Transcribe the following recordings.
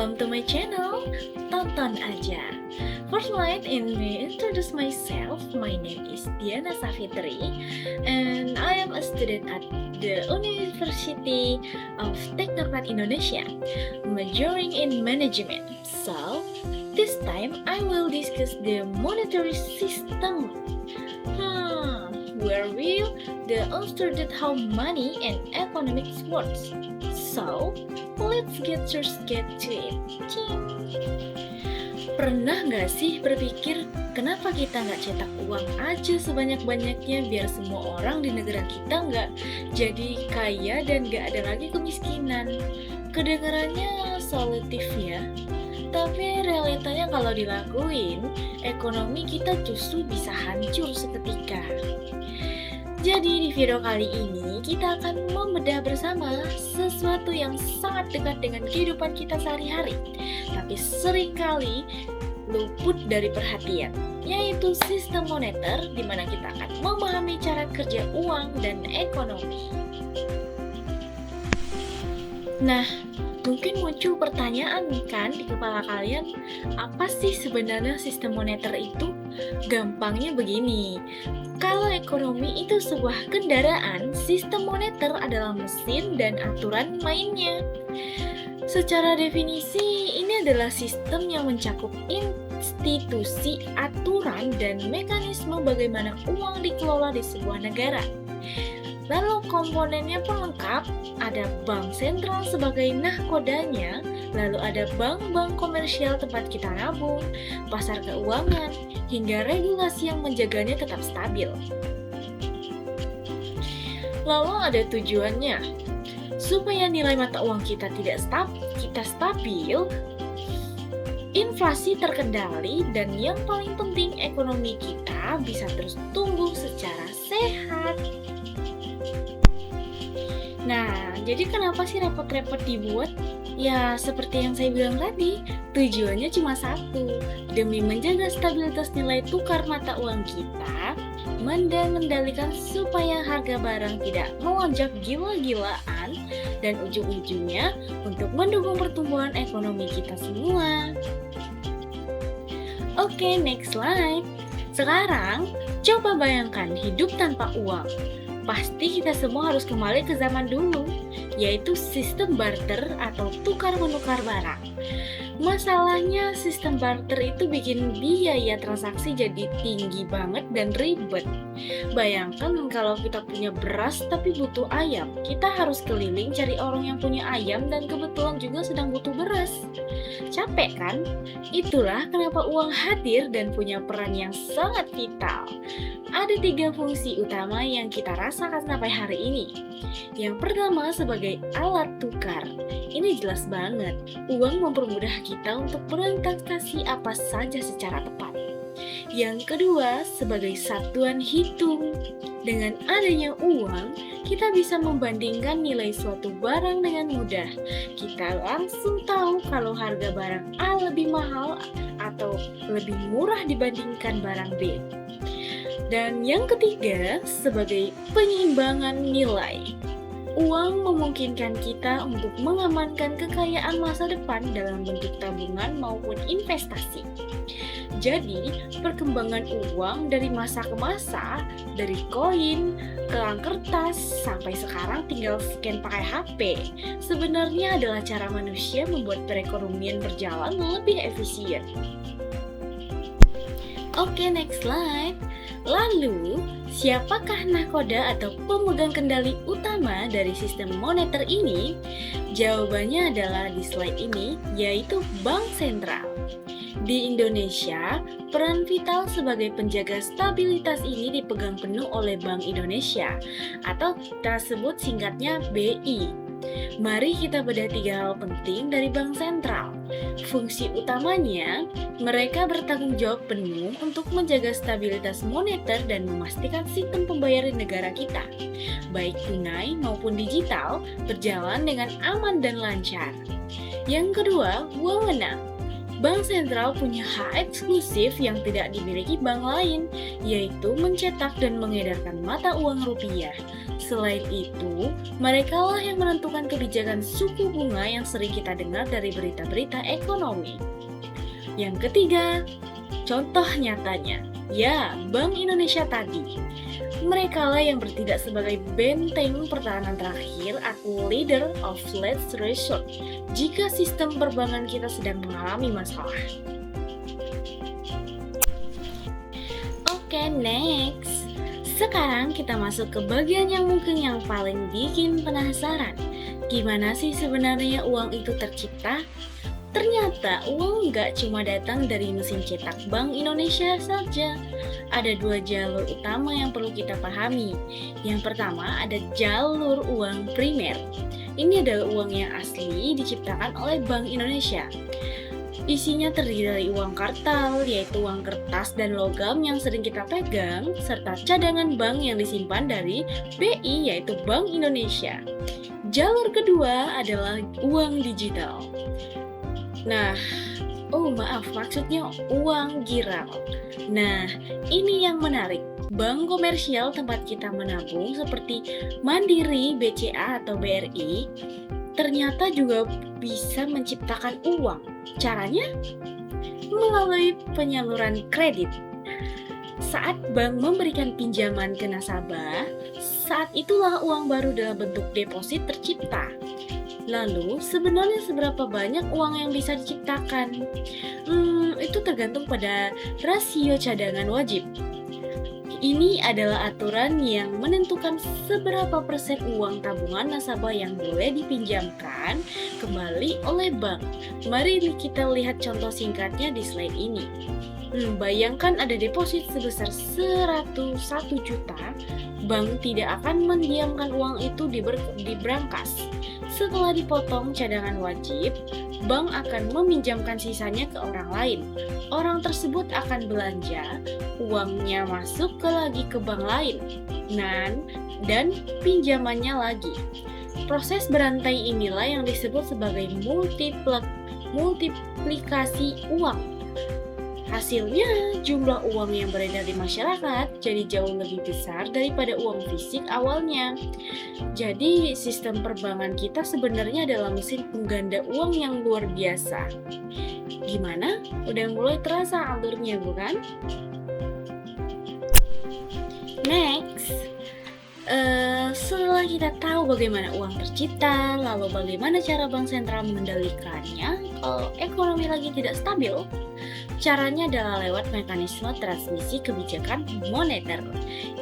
welcome to my channel, Tonton Aja. First, let me introduce myself. My name is Diana Safitri, and I am a student at the University of Teknokrat Indonesia, majoring in management. So, this time I will discuss the monetary system. Where will the understand how money and economics works. So, let's get to it. Cing. Pernah nggak sih berpikir kenapa kita nggak cetak uang aja sebanyak-banyaknya biar semua orang di negara kita nggak jadi kaya dan nggak ada lagi kemiskinan? Kedengarannya solutif ya, tapi realitanya kalau dilakuin, ekonomi kita justru bisa hancur seketika. Jadi di video kali ini kita akan membedah bersama sesuatu yang sangat dekat dengan kehidupan kita sehari-hari, tapi seringkali luput dari perhatian, yaitu sistem moneter di mana kita akan memahami cara kerja uang dan ekonomi. Nah, mungkin muncul pertanyaan kan di kepala kalian, apa sih sebenarnya sistem moneter itu? Gampangnya begini, kalau ekonomi itu sebuah kendaraan, sistem moneter adalah mesin dan aturan mainnya. Secara definisi, ini adalah sistem yang mencakup institusi, aturan, dan mekanisme bagaimana uang dikelola di sebuah negara. Lalu komponennya pun lengkap, ada bank sentral sebagai nahkodanya, lalu ada bank-bank komersial tempat kita nabung, pasar keuangan, hingga regulasi yang menjaganya tetap stabil. Lalu ada tujuannya, supaya nilai mata uang kita stabil, inflasi terkendali, dan yang paling penting ekonomi kita bisa terus tumbuh secara sehat. Nah, jadi kenapa sih repot-repot dibuat? Ya, seperti yang saya bilang tadi, tujuannya cuma satu, demi menjaga stabilitas nilai tukar mata uang kita, dan mengendalikan supaya harga barang tidak melonjak gila-gilaan, dan ujung-ujungnya untuk mendukung pertumbuhan ekonomi kita semua. Oke, next slide. Sekarang, coba bayangkan hidup tanpa uang. Pasti kita semua harus kembali ke zaman dulu, yaitu sistem barter atau tukar-menukar barang. Masalahnya sistem barter itu bikin biaya transaksi jadi tinggi banget dan ribet. Bayangkan kalau kita punya beras tapi butuh ayam, kita harus keliling cari orang yang punya ayam dan kebetulan juga sedang butuh beras. Capek kan? Itulah kenapa uang hadir dan punya peran yang sangat vital. Ada 3 fungsi utama yang kita rasakan sampai hari ini. Yang pertama sebagai alat tukar. Ini jelas banget, uang mempermudah kita untuk bertransaksi apa saja secara tepat. Yang kedua sebagai satuan hitung. Dengan adanya uang, kita bisa membandingkan nilai suatu barang dengan mudah. Kita langsung tahu kalau harga barang A lebih mahal atau lebih murah dibandingkan barang B. Dan yang ketiga, sebagai penyeimbangan nilai. Uang memungkinkan kita untuk mengamankan kekayaan masa depan dalam bentuk tabungan maupun investasi. Jadi, perkembangan uang dari masa ke masa, dari koin, ke kertas, sampai sekarang tinggal scan pakai HP, sebenarnya adalah cara manusia membuat perekonomian berjalan lebih efisien. Oke, next slide. Lalu, siapakah nahkoda atau pemegang kendali utama dari sistem moneter ini? Jawabannya adalah di slide ini, yaitu Bank Sentral. Di Indonesia, peran vital sebagai penjaga stabilitas ini dipegang penuh oleh Bank Indonesia, atau kita sebut singkatnya BI. Mari kita bedah 3 hal penting dari Bank Sentral. Fungsi utamanya, mereka bertanggung jawab penuh untuk menjaga stabilitas moneter dan memastikan sistem pembayaran negara kita, baik tunai maupun digital, berjalan dengan aman dan lancar. Yang kedua, wewenang. Bank sentral punya hak eksklusif yang tidak dimiliki bank lain, yaitu mencetak dan mengedarkan mata uang rupiah. Selain itu, merekalah yang menentukan kebijakan suku bunga yang sering kita dengar dari berita-berita ekonomi. Yang ketiga, contoh nyatanya, ya, Bank Indonesia tadi. Merekalah yang bertindak sebagai benteng pertahanan terakhir atau leader of last resort jika sistem perbankan kita sedang mengalami masalah. Oke, next. Sekarang kita masuk ke bagian yang mungkin yang paling bikin penasaran. Gimana sih sebenarnya uang itu tercipta? Ternyata uang nggak cuma datang dari mesin cetak Bank Indonesia saja. Ada dua jalur utama yang perlu kita pahami. Yang pertama ada jalur uang primer. Ini adalah uang yang asli diciptakan oleh Bank Indonesia. Isinya terdiri dari uang kartal, yaitu uang kertas dan logam yang sering kita pegang, serta cadangan bank yang disimpan dari BI, yaitu Bank Indonesia. Jalur kedua adalah uang digital. Nah, maksudnya uang giral. Nah, ini yang menarik. Bank komersial tempat kita menabung seperti Mandiri, BCA, atau BRI ternyata juga bisa menciptakan uang. Caranya? Melalui penyaluran kredit. Saat bank memberikan pinjaman ke nasabah, saat itulah uang baru dalam bentuk deposit tercipta. Lalu, sebenarnya seberapa banyak uang yang bisa diciptakan? Itu tergantung pada rasio cadangan wajib. Ini adalah aturan yang menentukan seberapa persen uang tabungan nasabah yang boleh dipinjamkan kembali oleh bank. Mari kita lihat contoh singkatnya di slide ini. Bayangkan ada deposit sebesar 101 juta, bank tidak akan mendiamkan uang itu di brankas. Setelah dipotong cadangan wajib, bank akan meminjamkan sisanya ke orang lain. Orang tersebut akan belanja, uangnya masuk lagi ke bank lain, dan pinjamannya lagi. Proses berantai inilah yang disebut sebagai multiplikasi uang. Hasilnya, jumlah uang yang beredar di masyarakat jadi jauh lebih besar daripada uang fisik awalnya. Jadi, sistem perbankan kita sebenarnya adalah mesin pengganda uang yang luar biasa. Gimana? Udah mulai terasa alurnya, bukan? Next, setelah kita tahu bagaimana uang tercipta, lalu bagaimana cara bank sentral mengendalikannya kalau ekonomi lagi tidak stabil, caranya adalah lewat mekanisme transmisi kebijakan moneter.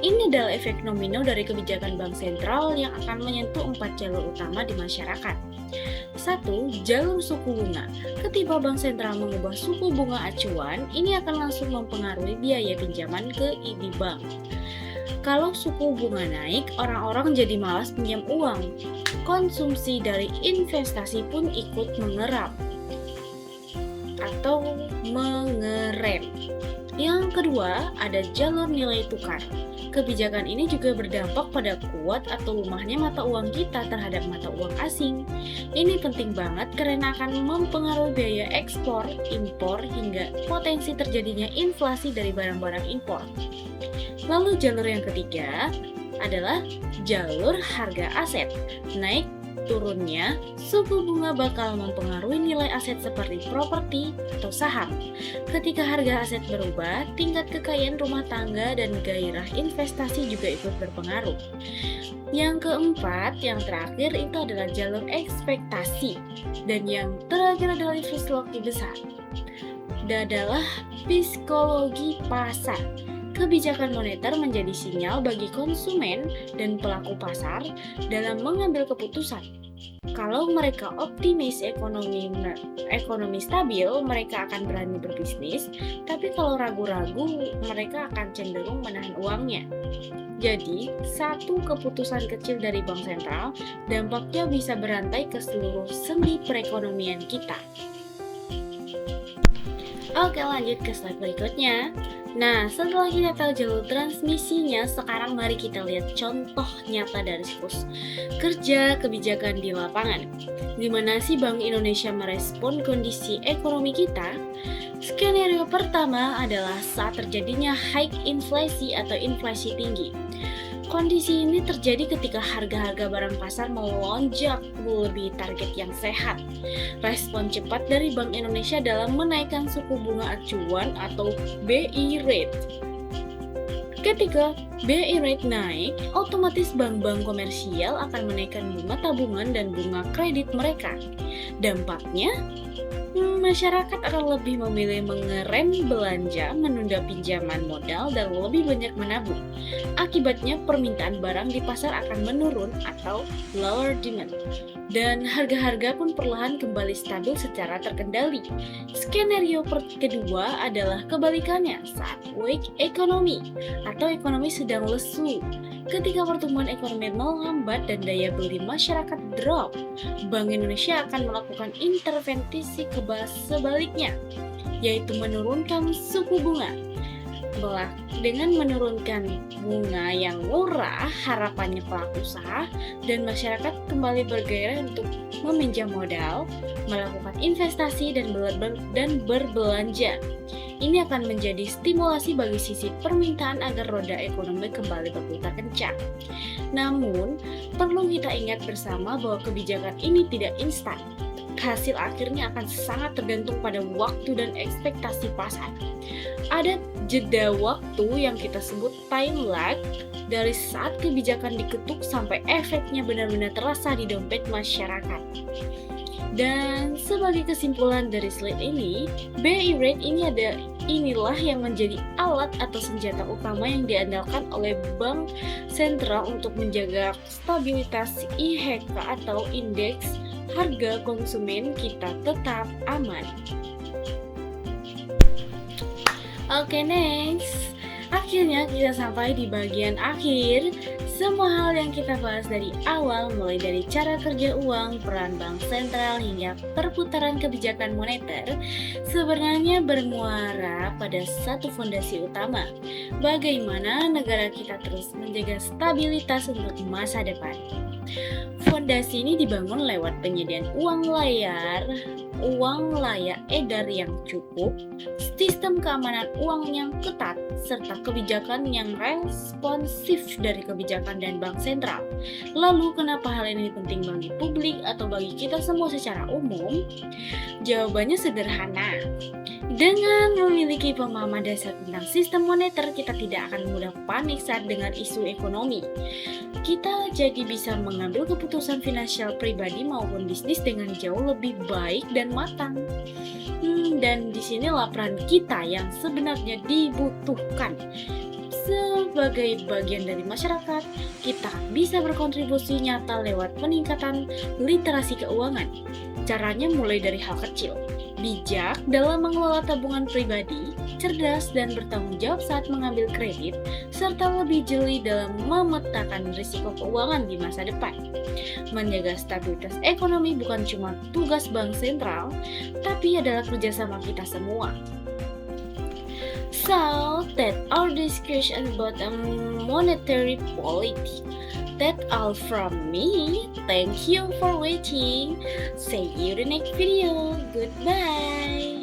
Ini adalah efek domino dari kebijakan bank sentral yang akan menyentuh 4 jalur utama di masyarakat. 1. Jalur suku bunga. Ketika bank sentral mengubah suku bunga acuan, ini akan langsung mempengaruhi biaya pinjaman ke di bank. Kalau suku bunga naik, orang-orang jadi malas pinjam uang. Konsumsi dari investasi pun ikut mengerap atau mengerem. Yang kedua, ada jalur nilai tukar. Kebijakan ini juga berdampak pada kuat atau lemahnya mata uang kita terhadap mata uang asing. Ini penting banget karena akan mempengaruhi biaya ekspor, impor, hingga potensi terjadinya inflasi dari barang-barang impor. Lalu jalur yang ketiga adalah jalur harga aset. Naik turunnya suku bunga bakal mempengaruhi nilai aset seperti properti atau saham. Ketika harga aset berubah, tingkat kekayaan rumah tangga dan gairah investasi juga ikut berpengaruh. Yang keempat, yang terakhir itu adalah jalur ekspektasi. Dan yang terakhir adalah psikologi besar. Dan adalah psikologi pasar. Kebijakan moneter menjadi sinyal bagi konsumen dan pelaku pasar dalam mengambil keputusan. Kalau mereka optimis ekonomi stabil, mereka akan berani berbisnis, tapi kalau ragu-ragu, mereka akan cenderung menahan uangnya. Jadi, satu keputusan kecil dari bank sentral, dampaknya bisa berantai ke seluruh sendi perekonomian kita. Oke, lanjut ke slide berikutnya. Nah, setelah kita tahu jalur transmisinya, sekarang mari kita lihat contoh nyata dari siklus kerja kebijakan di lapangan. Gimana sih Bank Indonesia merespon kondisi ekonomi kita? Skenario pertama adalah saat terjadinya high inflasi atau inflasi tinggi. Kondisi ini terjadi ketika harga-harga barang pasar melonjak melebihi target yang sehat. Respon cepat dari Bank Indonesia dalam menaikkan suku bunga acuan atau BI rate. Ketika BI rate naik, otomatis bank-bank komersial akan menaikkan bunga tabungan dan bunga kredit mereka. Dampaknya, masyarakat akan lebih memilih mengerem belanja, menunda pinjaman modal, dan lebih banyak menabung. Akibatnya, permintaan barang di pasar akan menurun atau lower demand. Dan harga-harga pun perlahan kembali stabil secara terkendali. Skenario kedua adalah kebalikannya saat weak economy atau ekonomi sedang lesu. Ketika pertumbuhan ekonomi melambat dan daya beli masyarakat drop, Bank Indonesia akan melakukan intervensi sebaliknya, yaitu menurunkan suku bunga. Dengan menurunkan bunga yang murah, harapannya pelaku usaha dan masyarakat kembali bergairah untuk meminjam modal, melakukan investasi, dan berbelanja. Ini akan menjadi stimulasi bagi sisi permintaan agar roda ekonomi kembali berputar kencang. Namun, perlu kita ingat bersama bahwa kebijakan ini tidak instan. Hasil akhirnya akan sangat tergantung pada waktu dan ekspektasi pasar. Ada jeda waktu yang kita sebut time lag dari saat kebijakan diketuk sampai efeknya benar-benar terasa di dompet masyarakat. Dan sebagai kesimpulan dari slide ini, BI rate inilah yang menjadi alat atau senjata utama yang diandalkan oleh Bank Sentral untuk menjaga stabilitas IHK atau indeks harga konsumen kita tetap aman. Oke, next. Akhirnya kita sampai di bagian akhir. Semua hal yang kita bahas dari awal, mulai dari cara kerja uang, peran bank sentral, hingga perputaran kebijakan moneter, sebenarnya bermuara pada satu fondasi utama. Bagaimana negara kita terus menjaga stabilitas untuk masa depan. Fondasi ini dibangun lewat penyediaan uang layak edar yang cukup, sistem keamanan uang yang ketat, serta kebijakan yang responsif dari kebijakan dan bank sentral. Lalu, kenapa hal ini penting bagi publik atau bagi kita semua secara umum? Jawabannya sederhana. Dengan memiliki pemahaman dasar tentang sistem moneter, kita tidak akan mudah panik saat dengar isu ekonomi. Kita jadi bisa mengambil keputusan finansial pribadi maupun bisnis dengan jauh lebih baik dan matang. Dan disinilah peran kita yang sebenarnya dibutuhkan. Sebagai bagian dari masyarakat, kita bisa berkontribusi nyata lewat peningkatan literasi keuangan. Caranya mulai dari hal kecil. Bijak dalam mengelola tabungan pribadi, cerdas dan bertanggung jawab saat mengambil kredit, serta lebih jeli dalam memetakan risiko keuangan di masa depan. Menjaga stabilitas ekonomi bukan cuma tugas bank sentral, tapi adalah kerjasama kita semua. So, that our discussion about monetary policy. That's all from me. Thank you for watching. See you in the next video. Goodbye.